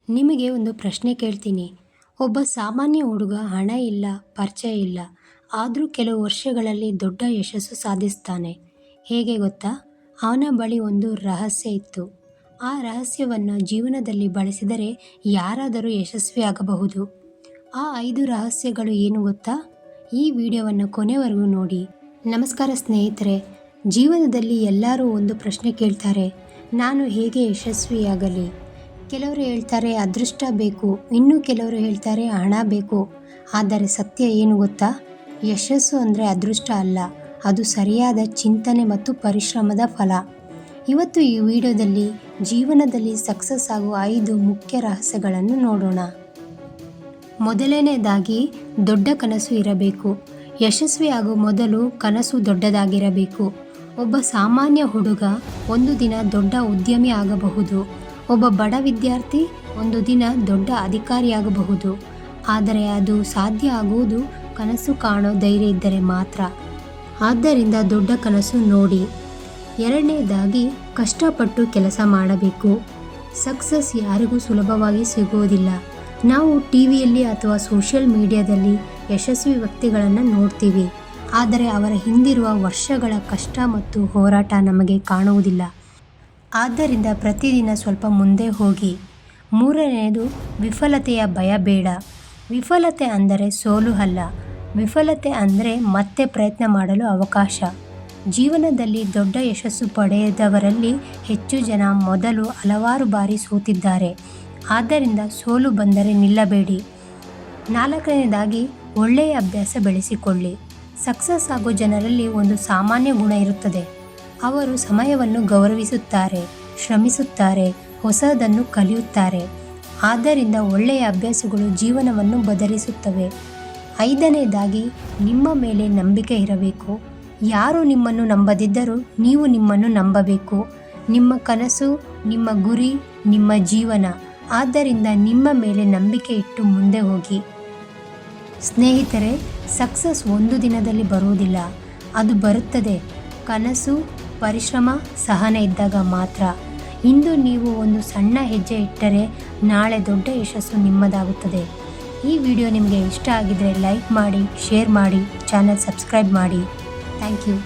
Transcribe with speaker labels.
Speaker 1: ನಿಮಗೆ ಒಂದು ಪ್ರಶ್ನೆ ಕೇಳ್ತೀನಿ. ಒಬ್ಬ ಸಾಮಾನ್ಯ ಹುಡುಗ ಹಣ ಇಲ್ಲ, ಪರಿಚಯ ಇಲ್ಲ. ಆದರೂ ಕೆಲವು ವರ್ಷಗಳಲ್ಲಿ ದೊಡ್ಡ ಯಶಸ್ಸು ಸಾಧಿಸ್ತಾನೆ. ಹೇಗೆ ಗೊತ್ತಾ? ಅವನ ಬಳಿ ಒಂದು ರಹಸ್ಯ ಇತ್ತು. ಆ ರಹಸ್ಯವನ್ನು ಜೀವನದಲ್ಲಿ ಬಳಸಿದರೆ ಯಾರಾದರೂ ಯಶಸ್ವಿಯಾಗಬಹುದು. ಆ 5 ರಹಸ್ಯಗಳು ಏನು ಗೊತ್ತಾ? ಈ ವಿಡಿಯೋವನ್ನು ಕೊನೆವರೆಗೂ ನೋಡಿ. ನಮಸ್ಕಾರ ಸ್ನೇಹಿತರೆ. ಜೀವನದಲ್ಲಿ ಎಲ್ಲರೂ ಒಂದು ಪ್ರಶ್ನೆ ಕೇಳ್ತಾರೆ. ನಾನು ಹೇಗೆ ಯಶಸ್ವಿಯಾಗಲಿ? ಕೆಲವರು ಹೇಳ್ತಾರೆ ಅದೃಷ್ಟ ಬೇಕು, ಇನ್ನು ಕೆಲವರು ಹೇಳ್ತಾರೆ ಹಣ ಬೇಕು. ಆದರೆ ಸತ್ಯ ಏನು ಗೊತ್ತಾ? ಯಶಸ್ಸು ಅಂದರೆ ಅದೃಷ್ಟ ಅಲ್ಲ, ಅದು ಸರಿಯಾದ ಚಿಂತನೆ ಮತ್ತು ಪರಿಶ್ರಮದ ಫಲ. ಇವತ್ತು ಈ ವಿಡಿಯೋದಲ್ಲಿ ಜೀವನದಲ್ಲಿ ಸಕ್ಸಸ್ ಆಗುವ 5 ಮುಖ್ಯ ರಹಸ್ಯಗಳನ್ನು ನೋಡೋಣ. ಮೊದಲನೆಯದಾಗಿ, ದೊಡ್ಡ ಕನಸು ಇರಬೇಕು. ಯಶಸ್ವಿಯಾಗುವ ಮೊದಲು ಕನಸು ದೊಡ್ಡದಾಗಿರಬೇಕು. ಒಬ್ಬ ಸಾಮಾನ್ಯ ಹುಡುಗ ಒಂದು ದಿನ ದೊಡ್ಡ ಉದ್ಯಮಿ ಆಗಬಹುದು. ಒಬ್ಬ ಬಡ ವಿದ್ಯಾರ್ಥಿ ಒಂದು ದಿನ ದೊಡ್ಡ ಅಧಿಕಾರಿಯಾಗಬಹುದು. ಆದರೆ ಅದು ಸಾಧ್ಯ ಆಗುವುದು ಕನಸು ಕಾಣೋ ಧೈರ್ಯ ಇದ್ದರೆ ಮಾತ್ರ. ಆದ್ದರಿಂದ ದೊಡ್ಡ ಕನಸು ನೋಡಿ. ಎರಡನೇದಾಗಿ, ಕಷ್ಟಪಟ್ಟು ಕೆಲಸ ಮಾಡಬೇಕು. ಸಕ್ಸಸ್ ಯಾರಿಗೂ ಸುಲಭವಾಗಿ ಸಿಗುವುದಿಲ್ಲ. ನಾವು ಟಿವಿಯಲ್ಲಿ ಅಥವಾ ಸೋಷಿಯಲ್ ಮೀಡಿಯಾದಲ್ಲಿ ಯಶಸ್ವಿ ವ್ಯಕ್ತಿಗಳನ್ನು ನೋಡ್ತೀವಿ. ಆದರೆ ಅವರ ಹಿಂದಿರುವ ವರ್ಷಗಳ ಕಷ್ಟ ಮತ್ತು ಹೋರಾಟ ನಮಗೆ ಕಾಣುವುದಿಲ್ಲ. ಆದ್ದರಿಂದ ಪ್ರತಿದಿನ ಸ್ವಲ್ಪ ಮುಂದೆ ಹೋಗಿ. ಮೂರನೆಯದು, ವಿಫಲತೆಯ ಭಯ ಬೇಡ. ವಿಫಲತೆ ಅಂದರೆ ಸೋಲು ಅಲ್ಲ. ವಿಫಲತೆ ಅಂದರೆ ಮತ್ತೆ ಪ್ರಯತ್ನ ಮಾಡಲು ಅವಕಾಶ. ಜೀವನದಲ್ಲಿ ದೊಡ್ಡ ಯಶಸ್ಸು ಪಡೆದವರಲ್ಲಿ ಹೆಚ್ಚು ಜನ ಮೊದಲು ಹಲವಾರು ಬಾರಿ ಸೋತಿದ್ದಾರೆ. ಆದ್ದರಿಂದ ಸೋಲು ಬಂದರೆ ನಿಲ್ಲಬೇಡಿ. ನಾಲ್ಕನೆಯದಾಗಿ, ಒಳ್ಳೆಯ ಅಭ್ಯಾಸ ಬೆಳೆಸಿಕೊಳ್ಳಿ. ಸಕ್ಸಸ್ ಆಗೋ ಜನರಲ್ಲಿ ಒಂದು ಸಾಮಾನ್ಯ ಗುಣ ಇರುತ್ತದೆ. ಅವರು ಸಮಯವನ್ನು ಗೌರವಿಸುತ್ತಾರೆ, ಶ್ರಮಿಸುತ್ತಾರೆ, ಹೊಸದನ್ನು ಕಲಿಯುತ್ತಾರೆ. ಆದ್ದರಿಂದ ಒಳ್ಳೆಯ ಅಭ್ಯಾಸಗಳು ಜೀವನವನ್ನು ಬದಲಿಸುತ್ತವೆ. ಐದನೇದಾಗಿ, ನಿಮ್ಮ ಮೇಲೆ ನಂಬಿಕೆ ಇರಬೇಕು. ಯಾರು ನಿಮ್ಮನ್ನು ನಂಬದಿದ್ದರೂ ನೀವು ನಿಮ್ಮನ್ನು ನಂಬಬೇಕು. ನಿಮ್ಮ ಕನಸು, ನಿಮ್ಮ ಗುರಿ, ನಿಮ್ಮ ಜೀವನ. ಆದ್ದರಿಂದ ನಿಮ್ಮ ಮೇಲೆ ನಂಬಿಕೆ ಇಟ್ಟು ಮುಂದೆ ಹೋಗಿ. ಸ್ನೇಹಿತರೆ, ಸಕ್ಸಸ್ ಒಂದು ದಿನದಲ್ಲಿ ಬರುವುದಿಲ್ಲ. ಅದು ಬರುತ್ತದೆ ಕನಸು, ಪರಿಶ್ರಮ, ಸಹನೆ ಇದ್ದಾಗ ಮಾತ್ರ. ಇಂದು ನೀವು ಒಂದು ಸಣ್ಣ ಹೆಜ್ಜೆ ಇಟ್ಟರೆ ನಾಳೆ ದೊಡ್ಡ ಯಶಸ್ಸು ನಿಮ್ಮದಾಗುತ್ತದೆ. ಈ ವಿಡಿಯೋ ನಿಮಗೆ ಇಷ್ಟ ಆಗಿದ್ದರೆ ಲೈಕ್ ಮಾಡಿ, ಶೇರ್ ಮಾಡಿ, ಚಾನಲ್ ಸಬ್ಸ್ಕ್ರೈಬ್ ಮಾಡಿ. Thank you.